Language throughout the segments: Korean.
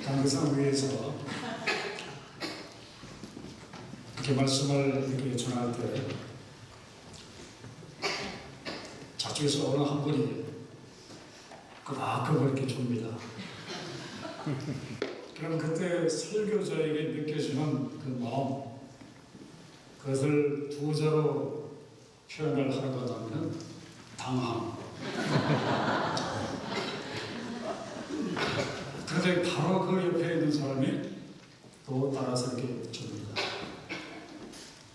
강대상 위에서 이렇게 말씀을 이렇게 전할 때 저쪽에서 어느 한 분이 그만큼 이렇게 줍니다. 그럼 그때 설교자에게 느껴지는 그 마음, 그것을 두 자로 표현을 하라고 하면 당황. 그런데 바로 그 옆에 있는 사람이 또 따라서 이렇게 줍니다.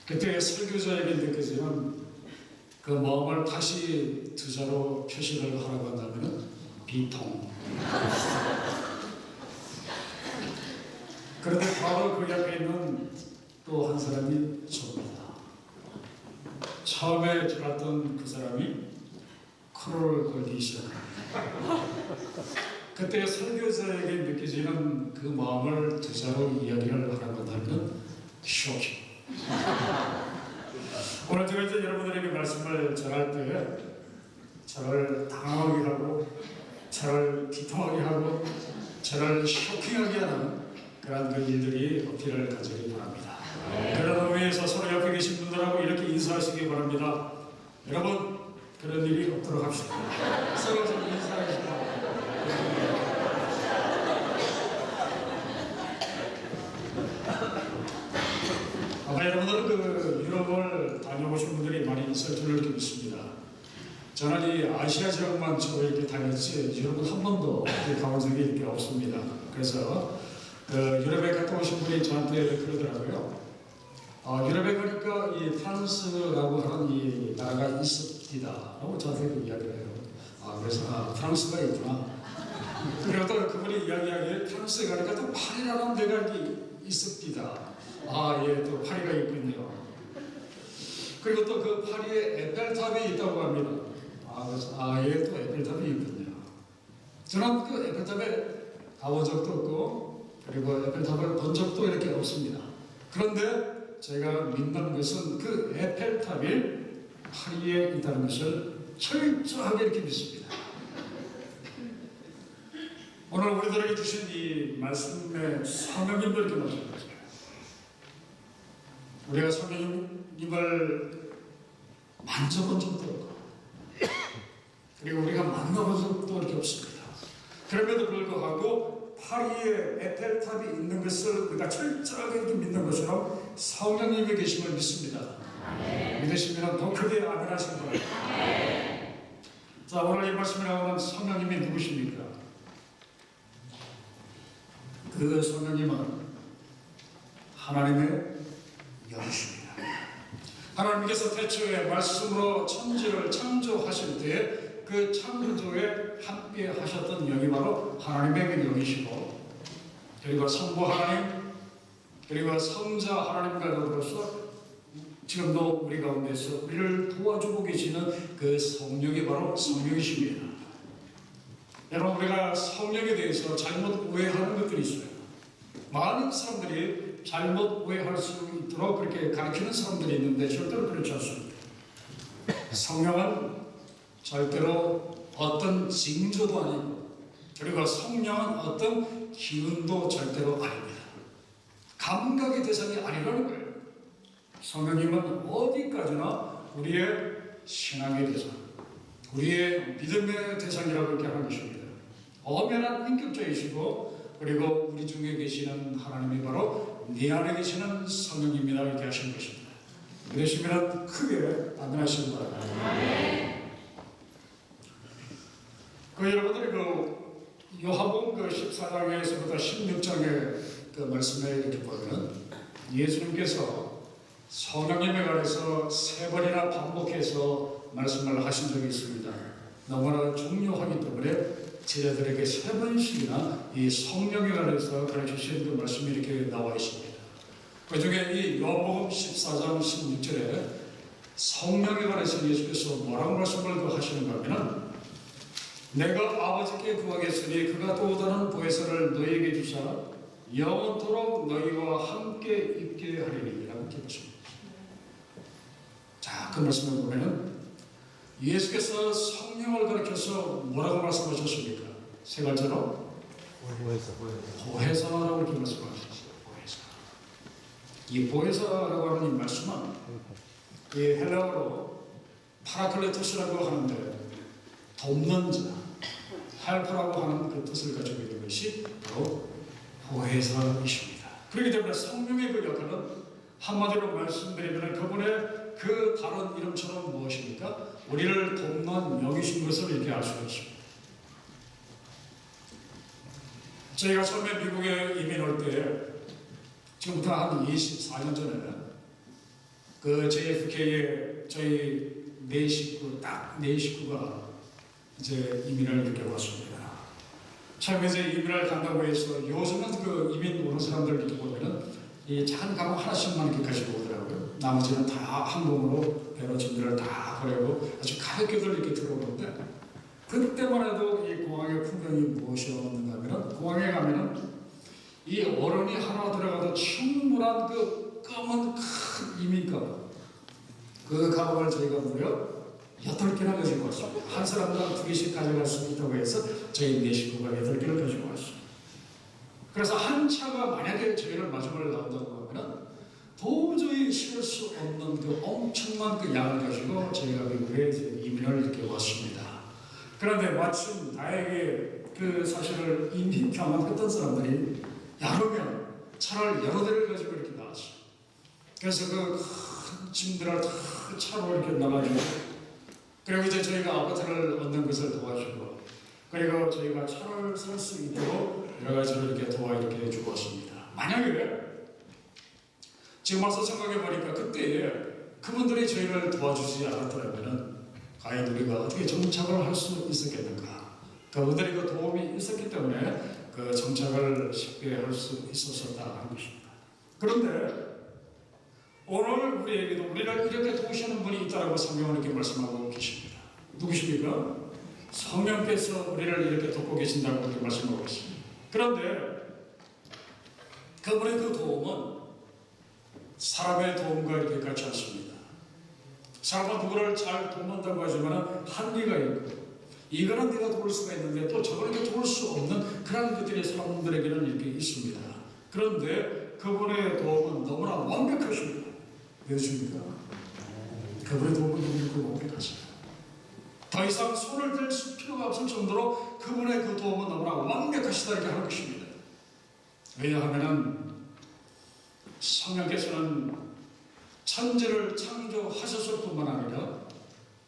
그때 설교자에게 느껴지는 그 마음을 다시 두 자로 표시를 하라고 한다면 비통. 그런데 바로 그 옆에 있는 또 한 사람이 줍니다. 처음에 들었던 그 사람이 코를 걸기 시작합니다. 그때 설교자에게 느껴지는 그 마음을 두 자로 이야기를 하라고 한다면 쇼킹. 오늘 제가 이제 여러분들에게 말씀을 전할 때 저를 당황하게 하고 저를 비통하게 하고 저를 쇼킹하게 하는 그런 그 일들이 없기를 간절히 바랍니다. 그런 의미에서 서로 옆에 계신 분들하고 이렇게 인사하시기 바랍니다. 여러분, 그런 일이 없도록 합시다. 서로 좀 인사하시기 바랍니다. 아마 여러분들은 그 유럽을 다녀오신 분들이 많이 있을 줄 이렇게 믿습니다. 저는 이 아시아 지역만 주로 이렇게 다녔지 유럽은 한 번도 가본 적이 이렇게 없습니다. 그래서 그 유럽에 갔다 오신 분이 저한테 그러더라고요. 유럽에 가니까 이 프랑스라고 하는 이 나라가 있습니다. 라고 저한테 그 이야기를 해요. 그래서 프랑스가 있구나. 그리고 또 그분이 이야기하기에 프랑스에 가니까 또 파리라는 데가 있습니다. 예, 또 파리가 있군요. 그리고 또 그 파리에 에펠탑이 있다고 합니다. 그래서 예, 또 에펠탑이 있군요. 저는 그 에펠탑에 가본 적도 없고 그리고 에펠탑을 본 적도 이렇게 없습니다. 그런데 제가 믿는 것은 그 에펠탑이 파리에 있다는 것을 철저하게 이렇게 믿습니다. 오늘 우리들에게 주신 이 말씀의 성령님도 이렇게 마찬가지예요. 우리가 성령님을 만져본 적도 없고 그리고 우리가 만나본 적도 이렇게 없습니다. 그럼에도 불구하고 파리에 에펠탑이 있는 것을 우리가 철저하게 이렇게 믿는 것처럼 성령님이 계심을 믿습니다. 믿으시면 더 크게 아멘 하시기 바랍니다. 자, 오늘 이 말씀에 나오는 성령님이 누구십니까? 그 성령님은 하나님의 영이십니다. 하나님께서 태초에 말씀으로 천지를 창조하실 때 그 창조에 함께 하셨던 영이 바로 하나님의 영이시고 그리고 성부 하나님 그리고 성자 하나님과 더불어서 지금도 우리 가운데서 우리를 도와주고 계시는 그 성령이 바로 성령이십니다. 여러분, 우리가 성령에 대해서 잘못 오해하는 것들이 있어요. 많은 사람들이 잘못 오해할 수 있도록 그렇게 가르치는 사람들이 있는데 절대로 그렇지 않습니다. 성령은 절대로 어떤 징조도 아니고 그리고 성령은 어떤 기운도 절대로 아닙니다. 감각의 대상이 아니라는 거예요. 성령님은 어디까지나 우리의 신앙의 대상, 우리의 믿음의 대상이라고 이렇게 하는 것입니다. 엄연한 인격자이시고 그리고 우리 중에 계시는 하나님이 바로 내 안에 계시는 성령입니다. 이렇게 하시는 것입니다. 그러시면 크게 아멘하시기 바랍니다. 여러분들이 그 요한복음 그 14장에서부터 16장의 그 말씀에 이렇게 보면 예수님께서 성령님에 관해서 3번이나 반복해서 말씀을 하신 적이 있습니다. 너무나 중요하기 때문에 제자들에게 3번씩이나 이 성령에 관해서 가르치신 그 말씀이 이렇게 나와 있습니다. 그 중에 이 요한복음 14장 16절에 성령에 관해서 예수께서 뭐라고 말씀을 하시는가 하면 내가 아버지께 구하겠으니 그가 또 다른 보혜사를 너희에게 주사 영원토록 너희와 함께 있게 하리니 라고 기록하십니다. 자, 그 말씀을 보면 예수께서 성령을 가르쳐서 뭐라고 말씀하셨습니까? 세 가지로 보혜사라고 이렇게 말씀하셨어요. 보혜사. 이 보혜사라고 하는 이 말씀은 이 헬라어로 파라클레토스라고 하는데 돕는 자, 헬퍼라고 하는 그 뜻을 가지고 있는 것이 바로 보혜사이십니다. 그렇기 때문에 성령의 그 역할은 한마디로 말씀드리면 그분의 그 다른 이름처럼 무엇입니까? 우리를 돕는 영이신 것을 이렇게 알 수가 있습니다. 저희가 처음에 미국에 이민 올 때 지금부터 한 24년 전에 그 JFK에 저희 딱 네 식구가 이제 이민을 이렇게 왔습니다. 처음에 이제 이민을 간다고 해서 요즘은 그 이민 오는 사람들 이렇게 보면은 이 작은 가방 하나씩만 이렇게 가지고 오더라고요. 나머지는 다 항공으로 배로 짐들을 다 보내고 아주 가볍게들 이렇게 들어오는데 그때만 해도 이 공항의 풍경이 무엇이었는가 하면 공항에 가면은 이 어른이 하나 들어가도 충분한 그 검은 큰 이민가방 그 가방을 저희가 무려 8개나 가지고 왔습니다. 한 사람당 2개씩 가져갈 수 있다고 해서 저희 4식구가 8개를 가지고 왔습니다. 그래서 한 차가 만약에 저희를 마중을 나온다고 하면 도저히 실을 수 없는 그 엄청난 그 양을 가지고 저희가 미국에 이민을 이렇게 왔습니다. 그런데 마침 나에게 그 사실을 이민 경험했던 사람들이 야르면 차를 여러 대를 가지고 이렇게 나왔어요. 그래서 그 큰 짐들을 다 차로 이렇게 나가지고 그리고 이제 저희가 아파트를 얻는 것을 도와주고 그리고 저희가 차를 살 수 있도록 여러 가지로 이렇게 이렇게 주었습니다. 만약에 지금 와서 생각해 보니까 그때 그분들이 저희를 도와주지 않았더라면 과연 우리가 어떻게 정착을 할 수 있었겠는가? 그분들이 그 도움이 있었기 때문에 그 정착을 쉽게 할 수 있었다는 것입니다. 그런데 오늘 우리에게도 우리를 이렇게 도우시는 분이 있다라고 성경은 이렇게 말씀하고 계십니다. 누구십니까? 성령께서 우리를 이렇게 돕고 계신다고 이렇게 말씀하고 있습니다. 그런데 그분의 그 도움은 사람의 도움과 이렇게 같지 않습니다. 사람은 누구를 잘 돕는다고 하지만 한계가 있고 이거는 내가 도울 수가 있는데 또 저거는 도울 수 없는 그런 것들이 사람들에게는 이렇게 있습니다. 그런데 그분의 도움은 너무나 완벽하십니다. 왜 주십니까? 그분의 도움은 너무나 완벽하십니다. 더 이상 손을 댈 필요가 없을 정도로 그분의 그 도움은 너무나 완벽하시다 이렇게 하는 것입니다. 왜냐하면 성령께서는 천지를 창조하셨을 뿐만 아니라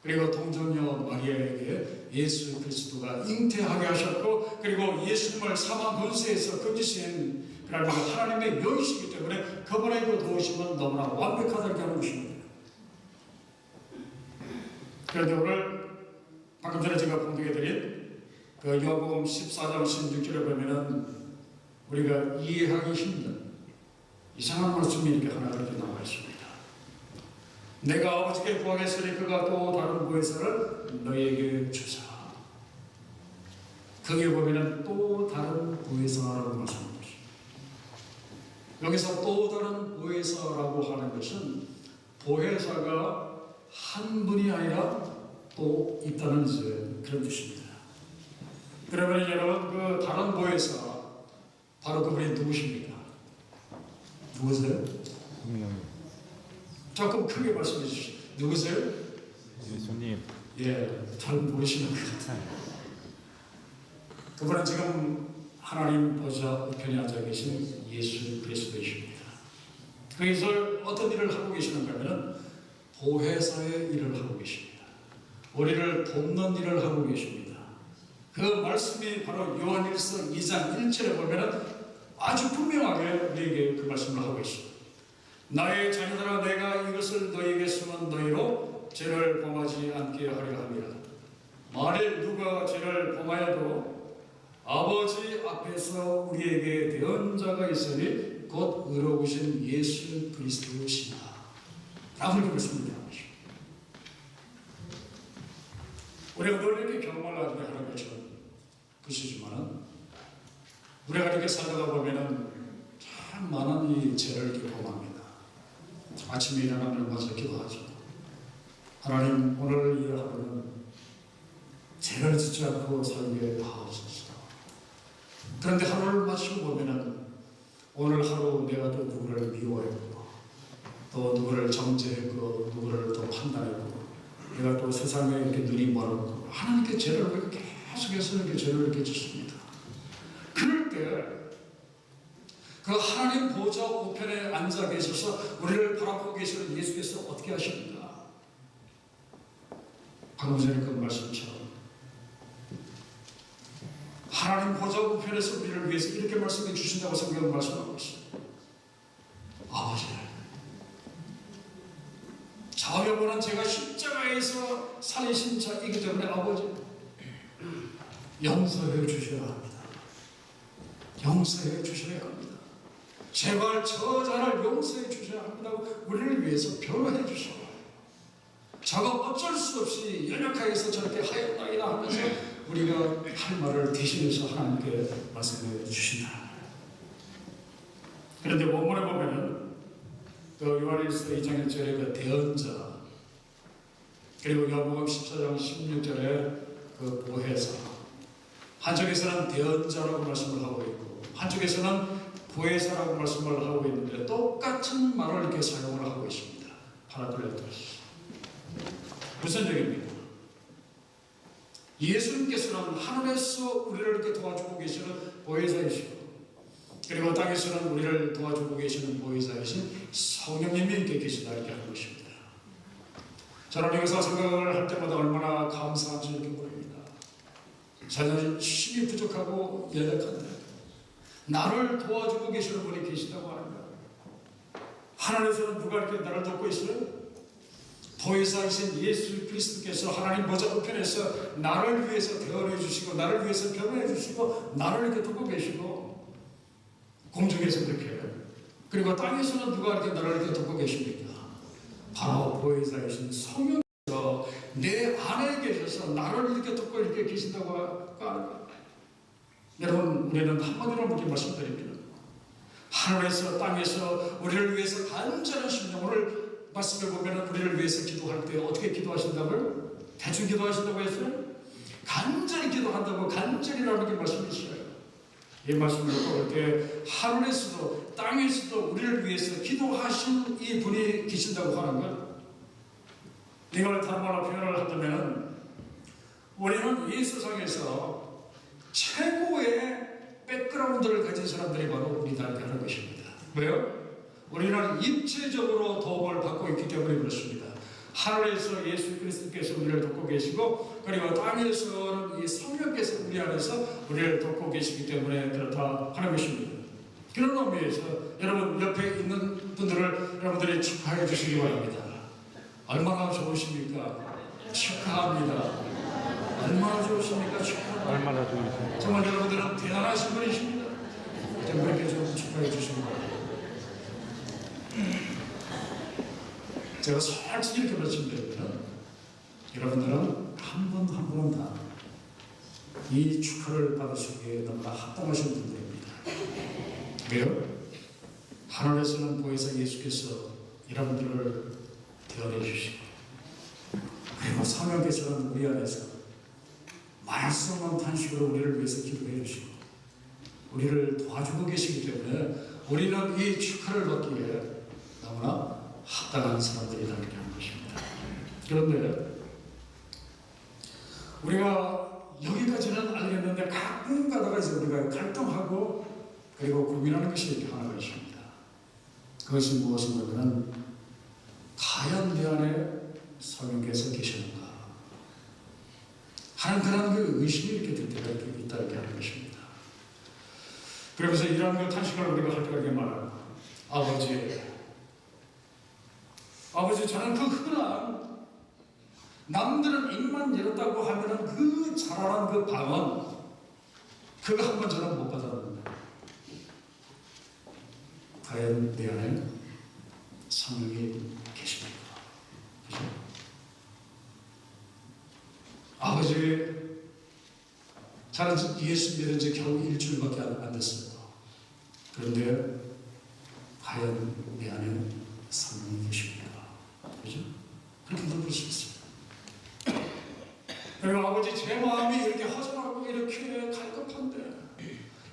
그리고 동정녀 마리아에게 예수 그리스도가 잉태하게 하셨고 그리고 예수님을 사망 권세에서 건지신 하나님의 영이시기 때문에 그분의 그 도우심은 너무나 완벽하다고 하는 것입니다. 그런데 오늘 방금 전에 제가 봉독해드린 그 요한복음 14장 16절에 보면은 우리가 이해하기 힘든 이상한 말씀이 이렇게 하나 이렇게 나와 있습니다. 내가 아버지께 구하겠으니 그가 또 다른 보혜사를 너희에게 주사. 거기에 보면은 또 다른 보혜사라고 말씀합니다. 여기서 또 다른 보혜사라고 하는 것은 보혜사가 한 분이 아니라 또 있다는 그런 뜻입니다. 그러면 여러분 그 다른 보혜사 바로 그분이 누구십니까? 누구세요? 조금 크게 말씀해 주십시오. 누구세요? 예수님. 예, 잘 모르시는 것 같아요. 그분은 지금 하나님 보좌 우편에 앉아 계신 예수 그리스도이십니다. 그래서 어떤 일을 하고 계시는가 하면 보혜사의 일을 하고 계십니다. 우리를 돕는 일을 하고 계십니다. 그 말씀이 바로 요한일서 2장 1절에 보면 아주 분명하게 우리에게 그 말씀을 하고 있습니다. 나의 자녀들아 내가 이것을 너희에게 쓰면 너희로 죄를 범하지 않게 하려 함이라. 만일 누가 죄를 범하여도 아버지 앞에서 우리에게 대언자가 있으니 곧 의로우신 예수 그리스도시다 라고 이렇게 말씀드립니다. 우리가 늘 이렇게 경험을 나중에 하는 것이지만 우리가 이렇게 살다가 보면은 참 많은 이 죄를 이렇게 범합니다. 아침에 일어나면 먼저 기도하죠. 하나님 오늘 이 하루는 죄를 짓지 않고 살게 하옵소서. 그런데 하루를 마치고 보면은 오늘 하루 내가 또 누구를 미워했고 또 누구를 정죄했고 누구를 또 판단했고 내가 또 세상에 이렇게 눈이 멀었고 하나님께 죄를 계속해서 이렇게 죄를 이렇게 짓습니다. 그럴 때 그 하나님 보좌 우편에 앉아 계셔서 우리를 바라보고 계시는 예수께서 어떻게 하십니까? 방금 전에 그 말씀처럼 하나님 보좌 우편에서 우리를 위해서 이렇게 말씀해 주신다고 성경은 말씀하고 있습니다. 아버지, 저 영원한 제가 십자가에서 살리신 자이기 때문에 아버지 용서해 주셔야 합니다. 용서해 주셔야 합니다. 제발 저 자를 용서해 주셔야 합니다고 우리를 위해서 변호해 주셔요. 저가 어쩔 수 없이 연약하게서 저렇게 하였나이다 하면서 우리가 할 말을 대신해서 하나님께 말씀해 주신다. 그런데 원문에 보면은 그 요한일서 2장 1절에 그 대언자 그리고 요한복음 14장 16절에 그 보혜사 한쪽에서는 대언자라고 말씀을 하고 있고 한쪽에서는 보혜사라고 말씀을 하고 있는데 똑같은 말을 이렇게 사용을 하고 있습니다. 파라클레토스. 무슨 얘기입니까? 예수님께서는 하늘에서 우리를 이렇게 도와주고 계시는 보혜사이시고 그리고 땅에서는 우리를 도와주고 계시는 보혜사이신 성령님이 이렇게 계시다 이렇게 하는 것입니다. 저는 여기서 생각을 할 때마다 얼마나 감사한지 이렇게 모릅니다. 자녀는 힘이 부족하고 연약한데 나를 도와주고 계시는 분이 계시다고 하는 거예요. 하늘에서는 누가 이렇게 나를 돕고 있어요? 보혜사이신 예수 그리스도께서 하나님 보좌 우편에서 나를 위해서 대언해 주시고 나를 위해서 변호해 주시고 나를 이렇게 돕고 계시고 공중에서 그렇게 그리고 땅에서는 누가 이렇게 나를 이렇게 돕고 계십니까? 바로 보혜사이신 성령께서 내 안에 계셔서 나를 이렇게 돕고 이렇게 계신다고 하는 거예요. 여러분 우리는 한마디로 이렇게 말씀드립니다. 하늘에서 땅에서 우리를 위해서 간절한 심령 오늘 말씀을 보면 우리를 위해서 기도할 때 어떻게 기도하신다고요? 대충 기도하신다고 했어요? 간절히 기도한다고 간절히라는 게 말씀이 있어요. 이 말씀을 볼 때 하늘에서도 땅에서도 우리를 위해서 기도하신 이 분이 계신다고 하는 것 이걸 다른 말로 표현을 한다면 우리는 이 세상에서 최고의 백그라운드를 가진 사람들이 바로 우리다 이렇게 하는 것입니다. 왜요? 우리는 입체적으로 도움을 받고 있기 때문에 그렇습니다. 하늘에서 예수 그리스도께서 우리를 돕고 계시고 그리고 땅에서는 이 성령께서 우리 안에서 우리를 돕고 계시기 때문에 그렇다 하는 것입니다. 그런 의미에서 여러분 옆에 있는 분들을 여러분들이 축하해 주시기 바랍니다. 얼마나 좋으십니까? 축하합니다. 얼마나 좋으십니까? 축하합니다. 얼마나 좋으십니까? 정말 여러분들은 대단하신 분이십니다. 그렇게 좀 축하해 주시기 바랍니다. 제가 솔직히 이렇게 말씀드리면 여러분들은 한 분 한 분은 다 이 축하를 받으시기에 너무나 합당하신 분들입니다. 왜요? 하늘에서는 보혜사 예수께서 여러분들을 대언해 주시고 그리고 성령께서는 우리 안에서 말씀한 탄식으로 우리를 위해서 기도해 주시고 우리를 도와주고 계시기 때문에 우리는 이 축하를 받기에 너무나 합당한 사람들이라는 게 하는 것입니다. 그런데 우리가 여기까지는 알겠는데 가끔 가다가 이제 우리가 갈등하고 그리고 고민하는 것이 이렇게 하나가 있습니다. 그것이 무엇이냐면 과연 내 안에 성령께서 계시는가 하는 그런 그 의심이 이렇게 들 때가 있다 이렇게 하는 것입니다. 그러면서 이런 그 탄식을 우리가 할 때가 이렇게 말하고 아버지 저는 그 흔한 남들은 입만 열었다고 하면은 그 잘하는 그 방언 그거 한 번 저는 못 받았는데 과연 내 안에 성령이 계십니까? 그죠? 아버지 저는 예수 믿은 지 겨우 일주일밖에 안 됐어요. 그런데 과연 내 안에 성령이 계십니까? 그죠? 그렇게 물을 수 있습니다. 그리고 아버지 제 마음이 이렇게 허전하고 이렇게 갈급한데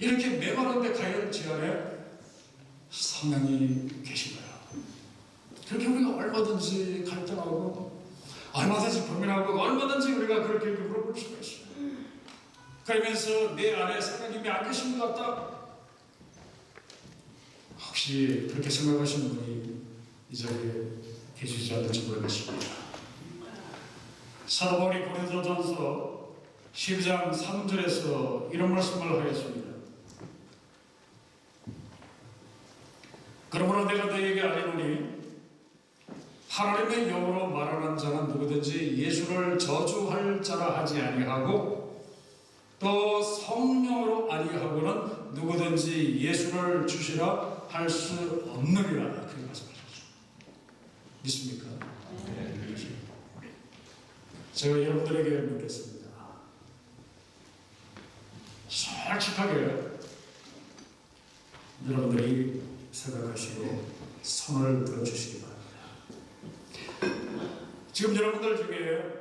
이렇게 메마른데 과연 제 안에 성령이 계신가요? 그렇게 우리가 얼마든지 갈등하고 얼마든지 고민하고 얼마든지 우리가 그렇게 물어볼 수가 있어요. 그러면서 내 안에 성령님이 안 계신 것 같다. 혹시 그렇게 생각하시는 분이 이 자리에 계시지 않을지 모르겠습니다. 사도 바울이 고린도전서 12장 3절에서 이런 말씀을 하였습니다. 그러므로 내가 너희에게 알리노니 하나님의 영으로 말하는 자는 누구든지 예수를 저주할 자라 하지 아니하고 또 성령으로 아니하고는 누구든지 예수를 주시라 할 수 없느니라. 그렇게 말씀하셨죠. 믿습니까? 네. 제가 여러분들에게 묻겠습니다. 솔직하게 여러분들이 생각하시고 손을 들어주시기 바랍니다. 지금 여러분들 중에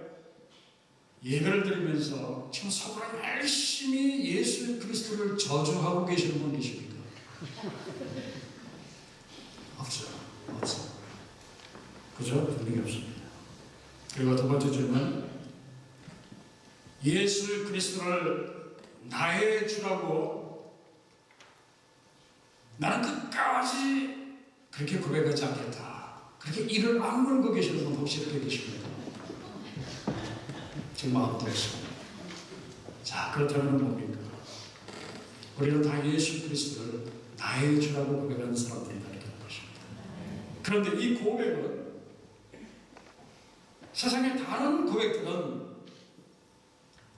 예배를 드리면서 지금 속으로 열심히 예수 그리스도를 저주하고 계시는 분 계십니까? 없죠. 그죠? 분명히 없습니다. 그리고 두 번째 질문, 예수 그리스도를 나의 주라고 나는 끝까지 그렇게 고백하지 않겠다, 그렇게 이를 악물고 계시는 분 혹시 이렇게 계십니까? 지금 마음도 없습니다. 자, 그렇다면 뭡니까? 우리는 다 예수 그리스도를 나의 주라고 고백하는 사람들이다, 이렇게 하는 것입니다. 그런데 이 고백은 세상의 다른 고백들은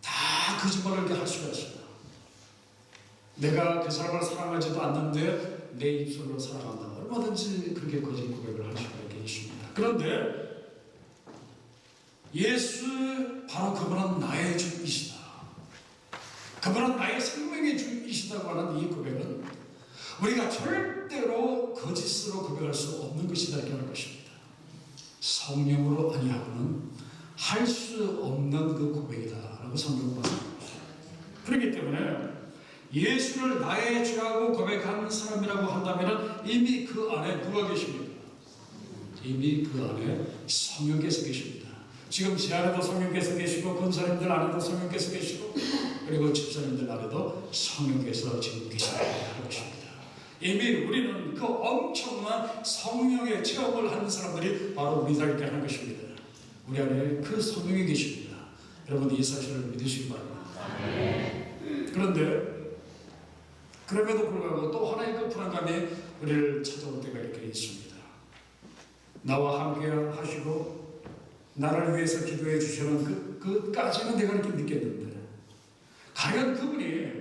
다 거짓말을 이렇게 할 수가 있습니다. 내가 그 사람을 사랑하지도 않는데 내 입술로 사랑한다, 얼마든지 그렇게 거짓 고백을 할 수가 있습니다. 그런데 예수, 바로 그분은 나의 주이시다, 그분은 나의 생명의 주이시다고 하는 이 고백은 우리가 절대로 거짓으로 고백할 수 없는 것이다, 이렇게 하는 것입니다. 성령으로 아니하고는 할 수 없는 그 고백이다라고 성경은 말씀합니다. 그렇기 때문에 예수를 나의 주라고 고백하는 사람이라고 한다면 이미 그 안에 누가 계십니까? 이미 그 안에 성령께서 계십니다. 지금 제 안에도 성령께서 계시고 권사님들 안에도 성령께서 계시고 그리고 집사님들 안에도 성령께서 지금 계신다는 것입니다. 이미 우리는 그 엄청난 성령의 체험을 하는 사람들이 바로 우리다, 이렇게 하는 것입니다. 우리 안에 그 성령이 계십니다. 여러분 이 사실을 믿으시기 바랍니다. 그런데 그럼에도 불구하고 또 하나의 그 불안감이 우리를 찾아올 때가 이렇게 있습니다. 나와 함께 하시고 나를 위해서 기도해 주시는 그까지는 내가 이렇게 믿겠는데 과연 그분이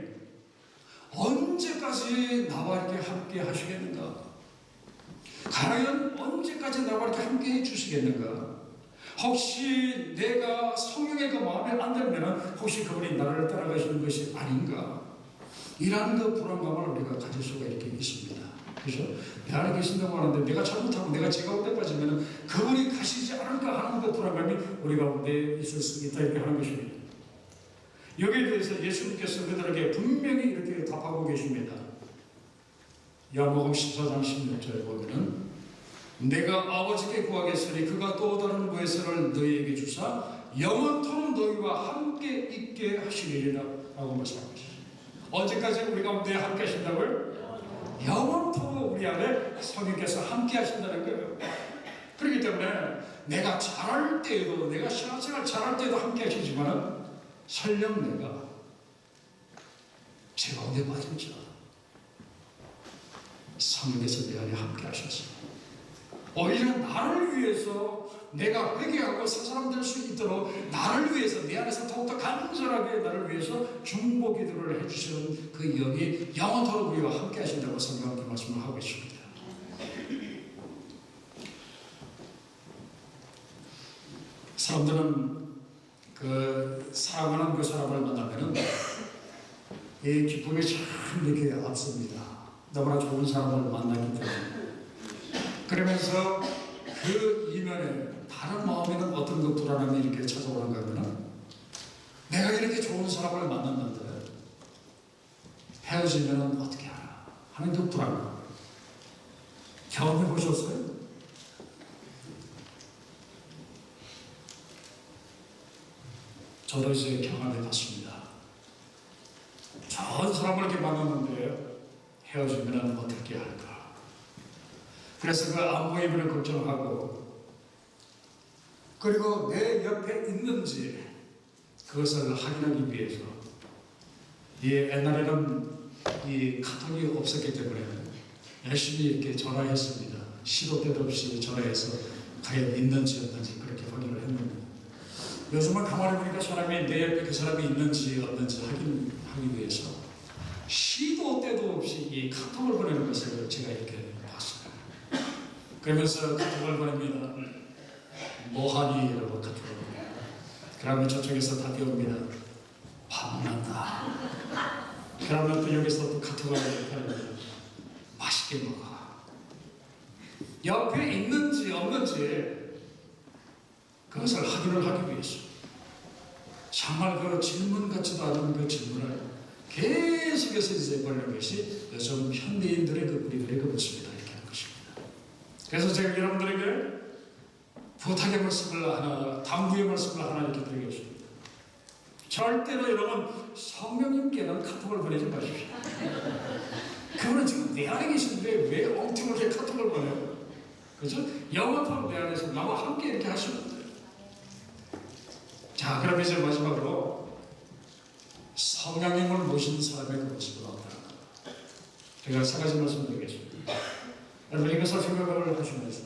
언제까지 나와 이렇게 함께 하시겠는가? 과연 언제까지 나와 이렇게 함께 해 주시겠는가? 혹시 내가 성령의 그 마음에 안 들면 혹시 그분이 나를 따라가시는 것이 아닌가? 이러한 그 불안감을 우리가 가질 수가 이렇게 있습니다. 그죠? 내 안에 계신다고 하는데 내가 잘못하고 내가 제 가운데 빠지면 그분이 가시지 않을까 하는 그 불안감이 우리 가운데 있을 수 있다, 이렇게 하는 것입니다. 여기에 대해서 예수님께서 그들에게 분명히 이렇게 답하고 계십니다. 요한복음 14장 16절에 보면은 내가 아버지께 구하겠으니 그가 또 다른 보혜사를 너희에게 주사 영원토록 너희와 함께 있게 하시리라 라고 말씀하고 있습니다. 언제까지 우리 가운데 함께 하신다고요? 영원토록 우리 안에 성령께서 함께 하신다는 거예요. 그렇기 때문에 내가 잘할 때에도, 내가 신앙생활 잘할 때도 함께 하시지만 설령 내가 제 가운데 빠질지라도 성령께서 내 안에 함께 하셨습니다. 오히려 나를 위해서 내가 회개하고 새 사람 될 수 있도록 나를 위해서 내 안에서 더욱더 간절하게 나를 위해서 중보 기도를 해주시는 그 영이 영원토록 우리와 함께 하신다고 성경은 말씀을 하고 있습니다. 사람들은 그 사랑하는 그 사람을 만나면은 이 기쁨이 참 이렇게 앞섭니다. 너무나 좋은 사람을 만나기 때문에. 그러면서 그 이면에 다른 마음에는 어떤 그 불안함이 이렇게 찾아오는가 하면 내가 이렇게 좋은 사람을 만났는데 헤어지면 어떻게 하나 하는 그 불안 경험해 보셨어요? 저도 이제 경험해 봤습니다. 좋은 사람을 이렇게 만났는데 헤어지면 어떻게 할까? 그래서 그 안부임을 걱정하고, 그리고 내 옆에 있는지 그것을 확인하기 위해서, 옛날에는 이 카톡이 없었기 때문에 열심히 이렇게 전화했습니다. 시도 때도 없이 전화해서 과연 있는지 없는지 그렇게 확인을 했는데, 요즘은 가만히 보니까 사람이 내 옆에 그 사람이 있는지 없는지 확인하기 위해서 시도 때도 없이 이 카톡을 보내는 것을 제가 이렇게 봤어요. 그러면서 카톡을 보냅니다. 뭐하니? 라고 카톡을 보내요. 그러면 저쪽에서 답이 옵니다. 밥난다. 그러면 또 여기서 또 카톡을 보냅니다. 맛있게 먹어. 옆에 있는지 없는지 그것을 확인을 하기 위해서 정말 그 질문 같지도 않은 그 질문을 계속해서 이제 보는 것이 요즘 현대인들의 그 우리들의 그 모습이다 이렇게 하는 것입니다. 그래서 제가 여러분들에게 부탁의 말씀을 하나, 당부의 말씀을 하나 이렇게 드리겠습니다. 절대로 여러분 성령님께는 카톡을 보내지 마십시오. 그분은 지금 내 안에 계신데 왜 엉뚱하게 카톡을 보내요? 그죠? 영원토록 내 안에서 나와 함께 이렇게 하시면 돼요. 자, 그럼 이제 마지막으로 성령님을 모신 사람의 그 모습은 어떨까? 제가 세 가지 말씀드리겠습니다. 여러분 이것을 생각을 하시면서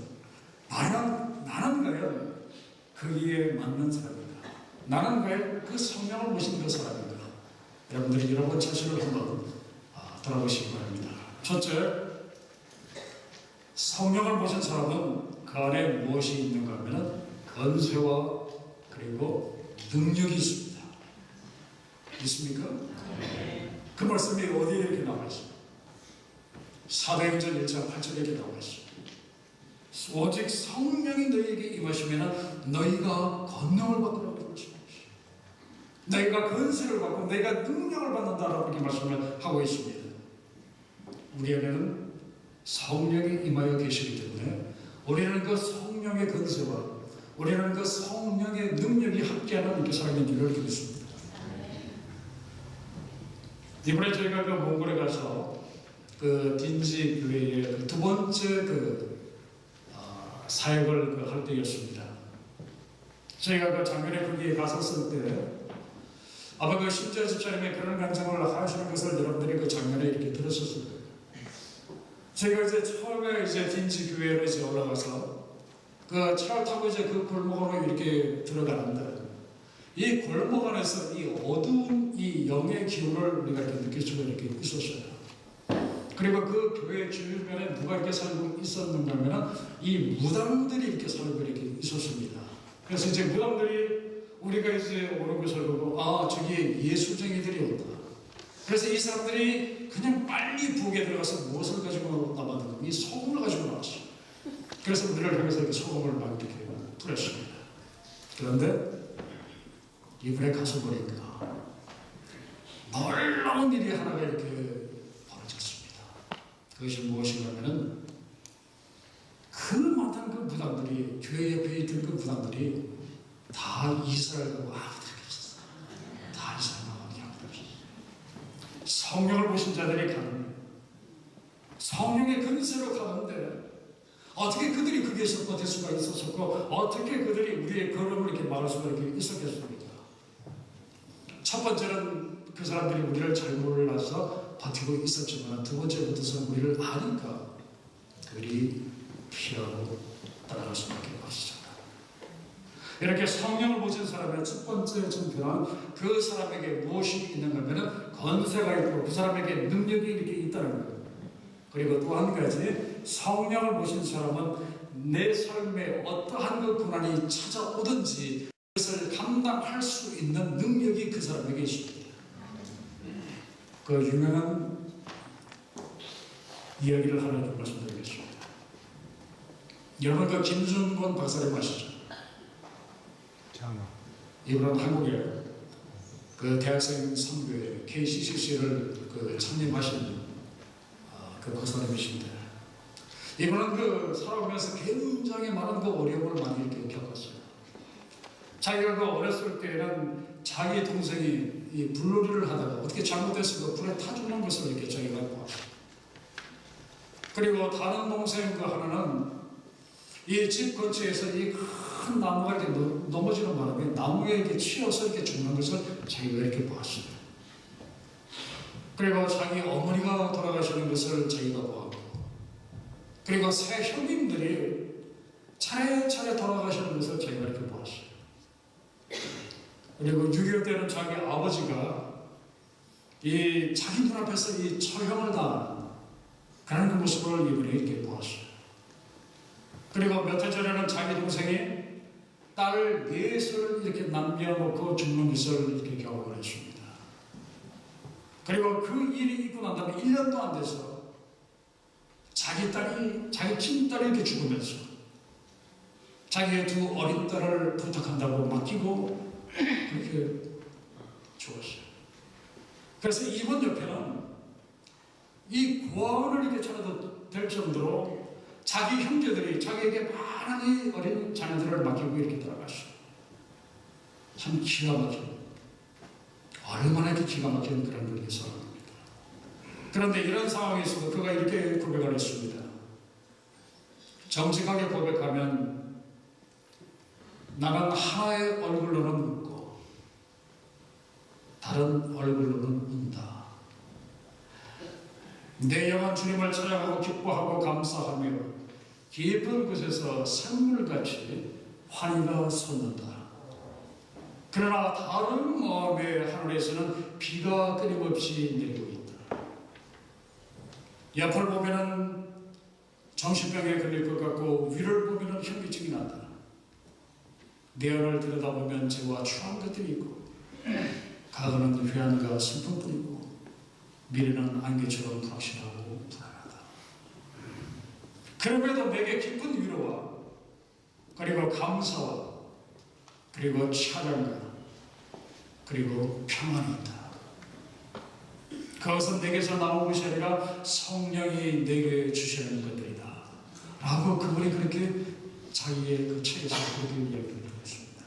나는 과연 거기에 맞는 사람인가? 나는 과연 그 성령을 모신 그 사람인가? 여러분들이 여러분 자신을 한번 돌아보시기 바랍니다. 첫째, 성령을 모신 사람은 그 안에 무엇이 있는가 하면 권세와 그리고 능력이 있습니다. 있습니까? 그 말씀이 어디에 이렇게 나와 있습니까? 사도행전 1장 8절에 이렇게 나와 있습니다. 오직 성령이 너희에게 임하시면 너희가 권능을 받으라고 말씀하십니다. 너희가 권세를 받고 너희가 능력을 받는다라고 이렇게 말씀을 하고 있습니다. 우리 안에는 성령이 임하여 계시기 때문에 우리는 그 성령의 권세와 우리는 그 성령의 능력이 함께하는 이렇게 살아있는 줄을 이렇게 믿습니다. 이번에 저희가 그 몽골에 가서 그 딘지 교회의 두 번째 사역을 할 때였습니다. 저희가 그 작년에 거기에 갔었을 때 아마 그 심지어 집사님의 그런 간증을 하시는 것을 여러분들이 그 작년에 이렇게 들었었을 거예요. 저희가 이제 처음에 이제 딘지 교회로 이제 올라가서 그 차를 타고 이제 그 골목 안으로 이렇게 들어가는데 이 골목 안에서 이 어두운 이 영의 기운을 우리가 이렇게 느낄 수가 이렇게 있었어요. 그리고 그 교회 주변에 누가 이렇게 살고 있었는가 하면 이 무당들이 이렇게 살고 이렇게 있었습니다. 그래서 이제 무당들이 우리가 이제 오는 것을 보고 저기 예수쟁이들이 온다. 그래서 이 사람들이 그냥 빨리 부엌에 들어가서 무엇을 가지고 나왔는가? 이 소금을 가지고 나왔어요. 그래서 우리를 향해서 이렇게 소금을 막 이렇게 뿌렸습니다. 그런데 이번에 가서 보니까 놀라운 일이 하나가 이렇게 벌어졌습니다. 그것이 무엇인가 하면 그 많은 그 무당들이 교회 옆에 있던 그 무당들이 다 이스라엘하고 아무도 없었어요. 다 이스라엘하고 아무도 없었어요. 성령을 보신 자들이 가는 성령의 근세로 가는데 어떻게 그들이 거기에서 버틸 수가 있었고 어떻게 그들이 우리의 걸음을 이렇게 막을 수가 이렇게 있었겠습니까? 첫 번째는 그 사람들이 우리를 잘 몰라서 버티고 있었지만 두 번째부터는 우리를 아니까 그들이 피하고 따라갈 수밖에 없었다. 이렇게 성령을 모신 사람의 첫 번째 증표는 그 사람에게 무엇이 있는가 하면 권세가 있고 그 사람에게 능력이 이렇게 있다는 거예요. 그리고 또 한 가지 성령을 모신 사람은 내 삶에 어떠한 그 고난이 찾아오든지 그것을 감당할 수 있는 능력이 그 사람에게 있습니다. 그 유명한 이야기를 하나 좀 말씀드리겠습니다. 여러분 그 김준권 박사님 아시죠? 이분은 한국에 그 그 대학생 선교회 KCCC를 창립하신 그 사람이십니다. 이분은 살아오면서 굉장히 많은 어려움을 많이 이렇게 겪었어요. 자기가 어렸을 때에는 자기 동생이 이 불놀이를 하다가 어떻게 잘못해서 불에 타 죽는 것을 이렇게 자기가 보았어요. 그리고 다른 동생 하나는 이 집 근처에서 이 큰 나무가 이렇게 넘어지는 바람에 나무에 이렇게 치여서 이렇게 죽는 것을 자기가 이렇게 보았어요. 그리고 자기 어머니가 돌아가시는 것을 자기가 보았고, 그리고 세 형님들이 차례차례 돌아가시는 것을 자기가 이렇게 보았어요. 그리고 6.25 때는 자기 아버지가 이 자기 눈앞에서 이 처형을 당한 그런 그 모습을 이분이 이렇게 보았어요. 그리고 몇 해 전에는 자기 동생이 딸 넷을 이렇게 남겨놓고 죽는 것을 이렇게 경험을 했습니다. 그리고 그 일이 있고 난 다음에 1년도 안 돼서 자기 친딸이 이렇게 죽으면서 자기의 두 어린 딸을 부탁한다고 맡기고 그렇게 죽었어요. 그래서 이번 옆에는 이 고아원을 이렇게 차려도 될 정도로 자기 형제들이 자기에게 많은 어린 자녀들을 맡기고 이렇게 돌아갔어요. 참 기가 막힌, 얼마나 이렇게 기가 막힌 그런 분이 사람입니다. 그런데 이런 상황에서 그가 이렇게 고백을 했습니다. 정직하게 고백하면 나는 하나의 얼굴로는 웃고 다른 얼굴로는 운다. 내 영혼 주님을 찬양하고 기뻐하고 감사하며 깊은 곳에서 샘물같이 환희가 솟는다. 그러나 다른 마음의 하늘에서는 비가 끊임없이 내리고 있다. 옆을 보면은 정신병에 걸릴 것 같고 위를 보면은 현기증이 난다. 내 안을 들여다보면 죄와 추한 것들이 있고 가거는 회한과 슬픔뿐이고 미래는 안개처럼 불확실하고 불안하다. 그럼에도 내게 깊은 위로와 그리고 감사와 그리고 찬양과 그리고 평안이 있다. 그것은 내게서 나온 것이 아니라 성령이 내게 주시는 것들이다 라고 그분이 그렇게 자기의 그 책에서 그렇게 이야기를 하고 있습니다.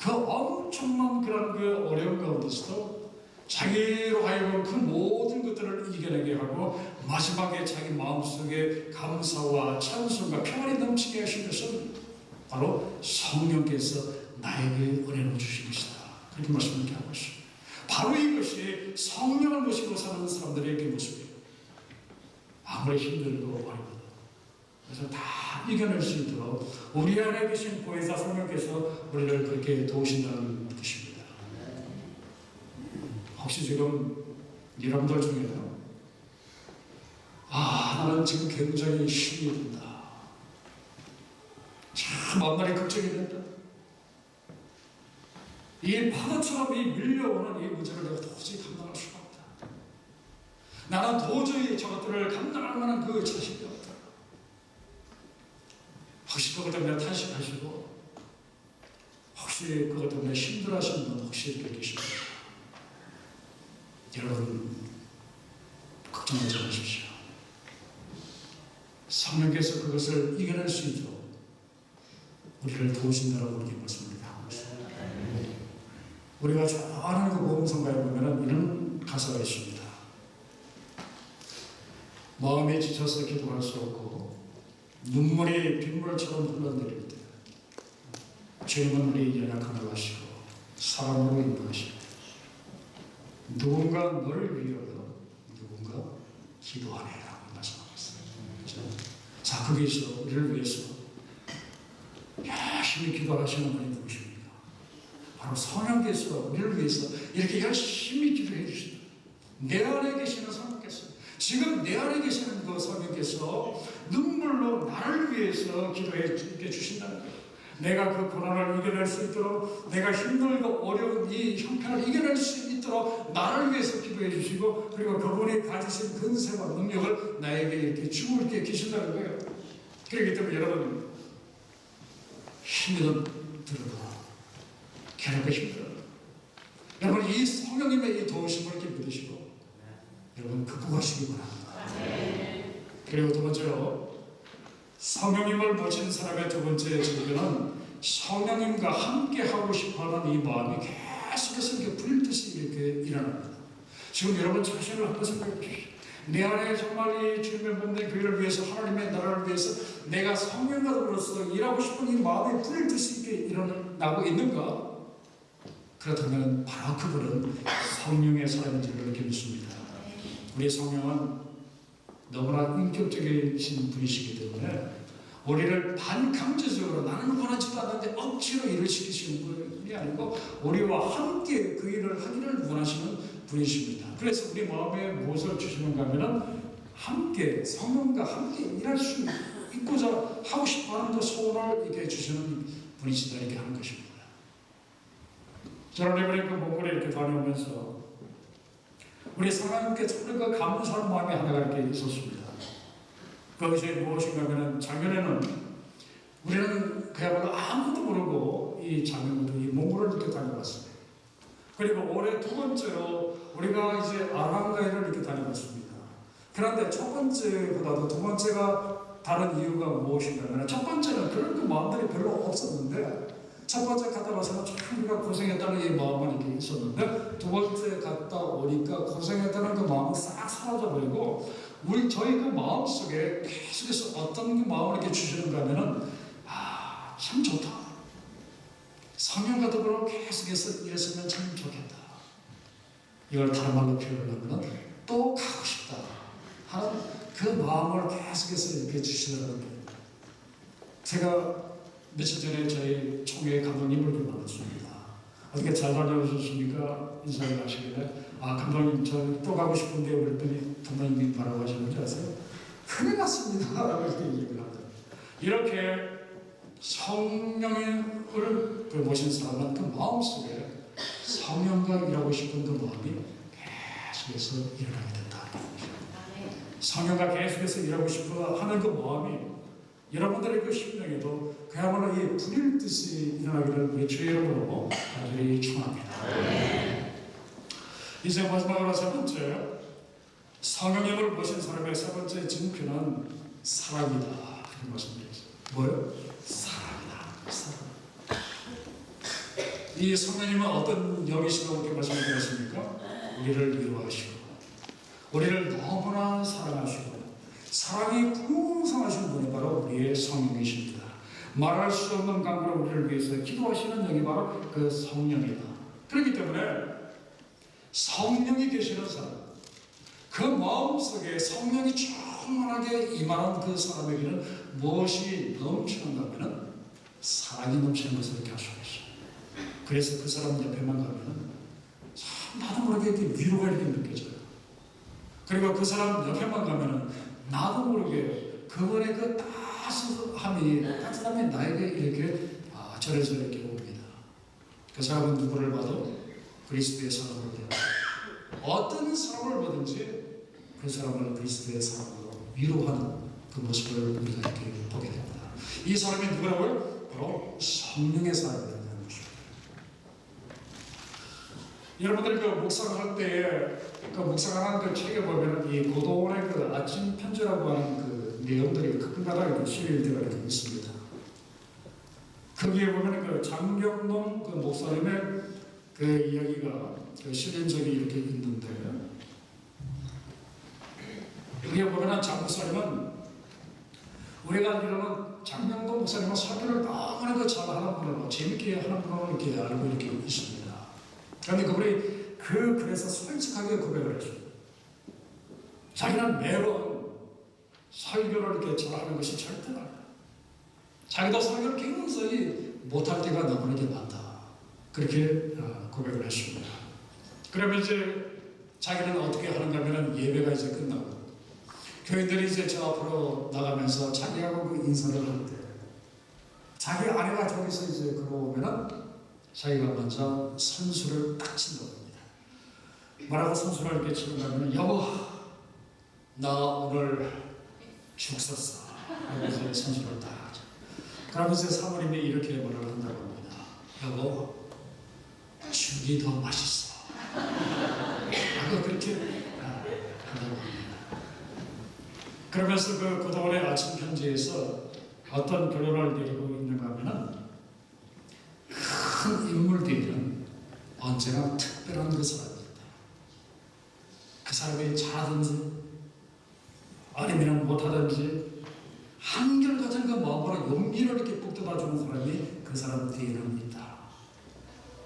그 엄청난 그런 그 어려운 가운데서도 자기로 하여금 그 모든 것들을 이겨내게 하고 마지막에 자기 마음속에 감사와 찬송과 평안이 넘치게 하신 것은 바로 성령께서 나에게 은혜를 주신 것이다. 그렇게 말씀을 하고 있습니다. 바로 이것이 성령을 모시고 사는 사람들의 모습이에요. 아무리 힘들고 어렵고 그래서 다 이겨낼 수 있도록 우리 안에 계신 보혜사 성령께서 우리를 그렇게 도우신다는 뜻입니다. 혹시 지금 여러분들 중에는 나는 지금 굉장히 힘이 든다. 참 만날이 걱정이 된다. 이 파도처럼 이 밀려오는 이 문제를 내가 도저히 감당할 수가 없다. 나는 도저히 저것들을 감당할 만한 그 자신이 없다. 혹시 그것 때문에 탄식하시고 혹시 그것 때문에 힘들어하시는 분 혹시 이렇게 계십니까? 여러분 걱정하지 마십시오. 성령께서 그것을 이겨낼 수 있도록 우리를 도우신다라고 그렇게 말씀을 하고 있습니다. 우리가 좋아하는 그 복음성가에 보면 이런 가사가 있습니다. 마음이 지쳐서 기도할 수 없고 눈물이 빗물처럼 흘러내릴 때 주님은 우리 연약함을 아시고 사랑으로 인도하시고 누군가 너를 위하여 누군가 기도하네라고 말씀하고 있어요. 자, 거기서 우리를 위해서 열심히 기도하시는 분이 누구십니까? 바로 성령께서 우리를 위해서 이렇게 열심히 기도해 주신다. 내 안에 계시는 성령께서 지금 내 안에 계시는 그 성령께서 눈물로 나를 위해서 기도해 주신다는 거예요. 내가 그 고난을 이겨낼 수 있도록 내가 힘들고 어려운 이 형편을 이겨낼 수 있도록 나를 위해서 기도해 주시고 그리고 그분이 가지신 근세와 능력을 나에게 이렇게 주고 이렇게 계신다는 거예요. 그렇기 때문에 여러분 힘이 들어도 괴롭고 힘들어도 여러분 이 성령님의 이 도우심을 이렇게 믿으시고 여러분 극복하시기 바랍니다. 그리고 두 번째로 성령님을 모신 사람의 두 번째 증거는 성령님과 함께 하고 싶어하는 이 마음이 계속해서 이렇게 불듯이 이렇게 일어납니다. 지금 여러분 자신을 한번 생각해 보십시오. 내 안에 정말 이 주님의 몸된 교회를 위해서 하나님의 나라를 위해서 내가 성령으로서 일하고 싶은 이 마음이 불듯이 이렇게 일어나고 있는가? 그렇다면 바로 그분은 성령의 사람인 줄 이렇게 믿습니다. 우리 성령은 너무나 인격적이신 분이시기 때문에 우리를 반강제적으로 나는 원하지도 않는데 억지로 일을 시키시는 분이 아니고 우리와 함께 그 일을 하기를 원하시는 분이십니다. 그래서 우리 마음에 무엇을 주시는가 하면은 함께 성령과 함께 일할 수 있고자 하고 싶어하는 그 소원을 이렇게 주시는 분이시다 이렇게 하는 것입니다. 저는 이번에 그 몽골에 이렇게 다녀오면서 우리 성령님께 정말 그 감사한 마음이 하나가 이렇게 있었습니다. 그것이 무엇인가 하면 작년에는 우리는 그야말로 아무도 모르고 이 작년부터 이 몽골을 이렇게 다녀왔습니다. 그리고 올해 두 번째로 우리가 이제 아랑가이를 이렇게 다녀왔습니다. 그런데 첫 번째보다도 두 번째가 다른 이유가 무엇인가 하면 첫 번째는 그런 그 마음들이 별로 없었는데 첫 번째 갔다 와서는 참 우리가 고생했다는 이 마음은 이렇게 있었는데 두 번째 갔다 오니까 고생했다는 그 마음은 싹 사라져버리고 저희 그 마음 속에 계속해서 어떤 그 마음을 이렇게 주시는가 하면은 참 좋다. 성령과 더불어 계속해서 일했으면 참 좋겠다. 이걸 다른 말로 표현하면 또 가고 싶다 하는 그 마음을 계속해서 이렇게 주시더라는 겁니다. 제가 며칠 전에 저희 총회 감독님을 만났습니다. 어떻게 잘 다녀오셨습니까? 인사를 하시길래 감독님 저 또 가고 싶은데 그랬더니 감독님이 뭐라고 하시는지 아세요? 큰일 났습니다 라고 이렇게 얘기를 합니다. 이렇게 성령을 모신 사람은 그 마음속에 성령과 일하고 싶은 그 마음이 계속해서 일어나게 된다. 성령과 계속해서 일하고 싶어 하는 그 마음이 여러분들의 그 심령에도 그야말로 이 불일 듯이 일어나기를 우리 주의 이름으로 간절히 축원합니다. 이제 마지막으로 세 번째, 성령님을 모신 사람의 세 번째 증표는 사랑이다. 이렇게 말씀드렸어요. 뭐요? 사랑이다. 사랑. 이 성령님은 어떤 영이시라고 이렇게 말씀드렸습니까? 우리를 위로하시고, 우리를 너무나 사랑하시고, 사랑이 풍성하신 분이 바로 우리의 성령이십니다. 말할 수 없는 강구로 우리를 위해서 기도하시는 영이 바로 그 성령이다. 그렇기 때문에 성령이 계시는 사람, 그 마음속에 성령이 충만하게 임하는 그 사람에게는 무엇이 넘치는가 하면 사랑이 넘치는 것을 이렇게 할 수 있어요. 그래서 그 사람 옆에만 가면 참 나도 모르게 이렇게 위로가 이렇게 느껴져요. 그리고 그 사람 옆에만 가면 나도 모르게 그분의 그 따뜻함이 나에게 이렇게 절에서 이렇게 옵니다. 그 사람은 누구를 봐도 그리스도의 사람으로 되어 어떤 사람을 보든지 그 사람을 그리스도의 사람으로 위로하는 그 모습을 우리가 이렇게 보게 됩니다. 이 사람이 누구라고요? 바로 성령의 사람이라는 것입니다. 여러분들 그 묵상할 때에 그 묵상하는 그 책에 보면 이 고도원의 그 아침 편지라고 하는 그 내용들이 가끔가다 실려되어 있습니다. 거기에 보면 그 장경동 그 목사님의 그 이야기가 실린 적이 이렇게 있는데, 여기에 보면 장 목사님은 우리가 알기로는 장경동 목사님은 설교를 너무나 그 잘하는 분으로 재밌게 하는 분으로 이렇게 알고 이렇게 있습니다. 그런데 그분이 그래서 솔직하게 고백을 했죠. 자기는 매번 설교를 이렇게 잘하는 것이 절대가 아니다. 자기도 설교를 굉장히 못할 때가 너무나 많다. 그렇게 고백을 했습니다. 그러면 이제 자기는 어떻게 하는가 하면 예배가 이제 끝나고 교인들이 이제 저 앞으로 나가면서 자기하고 그 인사를 할 때 자기 아내가 저기서 이제 걸어오면은 자기가 먼저 선수를 딱 친다고 합니다. 뭐라고 선수를 이렇게 치는가 하면 여보 나 오늘 죽 썼어. 이제 선수를 딱 하죠. 그러면 이제 사모님이 이렇게 말을 한다고 합니다. 여보 죽이 더 맛있어. 그렇게 한다고 합니다. 그러면서 그동안의 아침 편지에서 어떤 결론을 내리고 있는가 하면은 큰 인물 뒤에는 언제나 특별한 그 사람이 있다. 그 사람이 잘하든지 아니면 못하든지 한결같은 그 마음으로 용기를 이렇게 북돋아주는 사람이 그 사람 뒤에는 있다.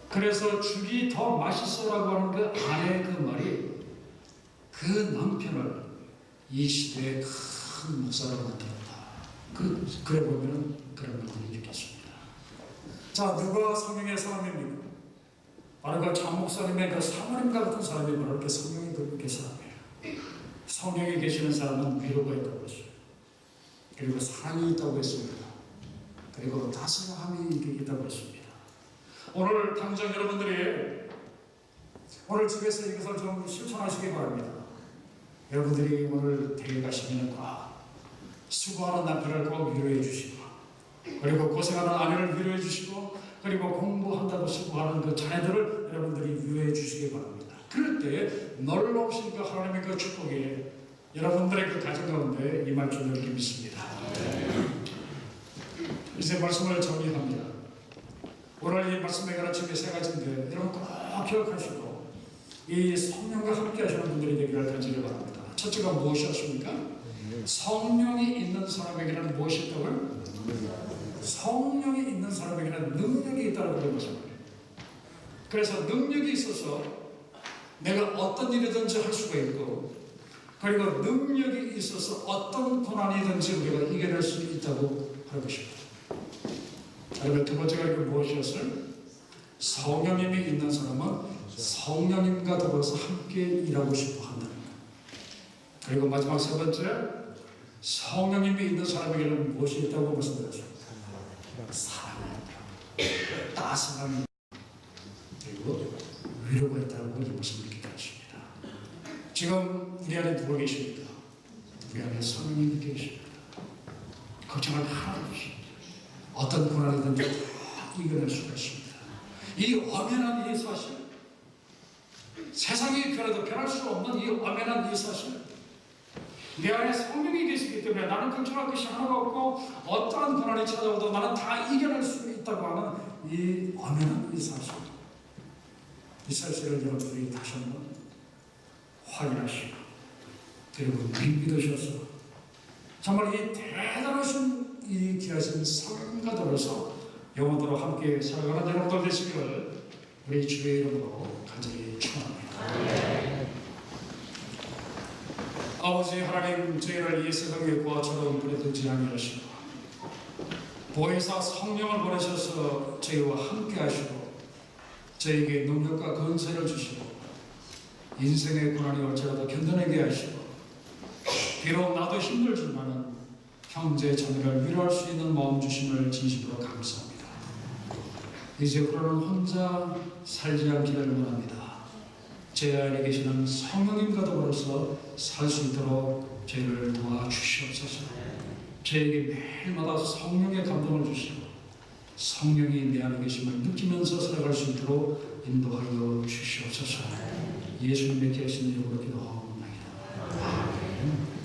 그래서 죽이 더 맛있어라고 하는 그 아내의 그 말이 그 남편을 이 시대의 큰 목사로 만들었다. 그래 보면 그런 것들이 있겠습니다. 자, 누가 성령의 사람입니까? 바로 그 장목사님의 그 사모님과 같은 사람이 바로 이렇게 성령이 그렇게 사람이에요. 성령이 계시는 사람은 위로가 있다고 했어요. 그리고 사랑이 있다고 했습니다. 그리고 다스함이 있다고 했습니다. 오늘 당장 여러분들이 오늘 집에서 이것을 좀 실천하시기 바랍니다. 여러분들이 오늘 대회 가시면 수고하는 남편을 꼭 위로해 주시고, 그리고 고생하는 아내를 위로해 주시고, 그리고 공부한다고 수고하는 그 자녀들을 여러분들이 위로해 주시기 바랍니다. 그럴 때 놀라우신 그 하나님의 그 축복이 여러분들의 그 가정 가운데 임할 줄 이렇게 믿습니다. 이제 말씀을 정리합니다. 오늘 이 말씀의 가르침이 세 가지인데 여러분 꼭 기억하시고 이 성령과 함께 하시는 분들이 되기를 간절히 바랍니다. 첫째가 무엇이었습니까? 성령이 있는 사람에게는 무엇이 있다고요? 성령이 있는 사람에게는 능력이 있다고 그런 것입니다. 그래서 능력이 있어서 내가 어떤 일이든지 할 수가 있고, 그리고 능력이 있어서 어떤 고난이든지 우리가 이겨낼 수 있다고 할 것입니다. 그리고 두 번째가 무엇이었어요? 성령님이 있는 사람은 성령님과 더불어서 함께 일하고 싶어 한다는 것. 그리고 마지막 세 번째, 성령님이 있는 사람에게는 무엇이 있다고 말씀드렸습니다. 사랑이 있다, 따스함이 있다, 그리고 위로가 있다고 이 말씀을 기다렸습니다. 지금 우리 안에 누가 계십니까? 우리 안에 성령님이 계십니다. 걱정할 하나도 없이 어떤 고난이든지 다 이겨낼 수가 있습니다. 이 엄연한 이 사실, 세상이 변해도 변할 수 없는 이 엄연한 이 사실, 내 안에 성령이 계시기 때문에 나는 걱정할 것이 하나가 없고 어떠한 고난이 찾아오도 나는 다 이겨낼 수 있다고 하는 이 엄연한 이 사실, 이 사실을 여러분들이 다시 한번 확인하시고, 그리고 믿으셔서 정말 이 대단하신 이 귀하신 성령과 더불어서 영원토록 함께 살아가는 여러분들 되시기를 우리 주의 이름으로 간절히 축원합니다. 아버지 하나님, 저희를 이 세상의 고아처럼 보내두지 아니하시고 보혜사 성령을 보내셔서 저희와 함께 하시고 저희에게 능력과 건설을 주시고 인생의 고난이 올지라도 견뎌내게 하시고, 비록 나도 힘들지만은 형제 자매를 위로할 수 있는 마음 주심을 진심으로 감사합니다. 이제부터는 혼자 살지 않기를 원합니다. 제 안에 계시는 성령님과 더불어서 살 수 있도록 저희를 도와주시옵소서. 저에게 매일마다 성령의 감동을 주시고 성령이 내 안에 계심을 느끼면서 살아갈 수 있도록 인도하여 주시옵소서. 예수님의 계신 이름으로 기도하옵나이다. 아멘.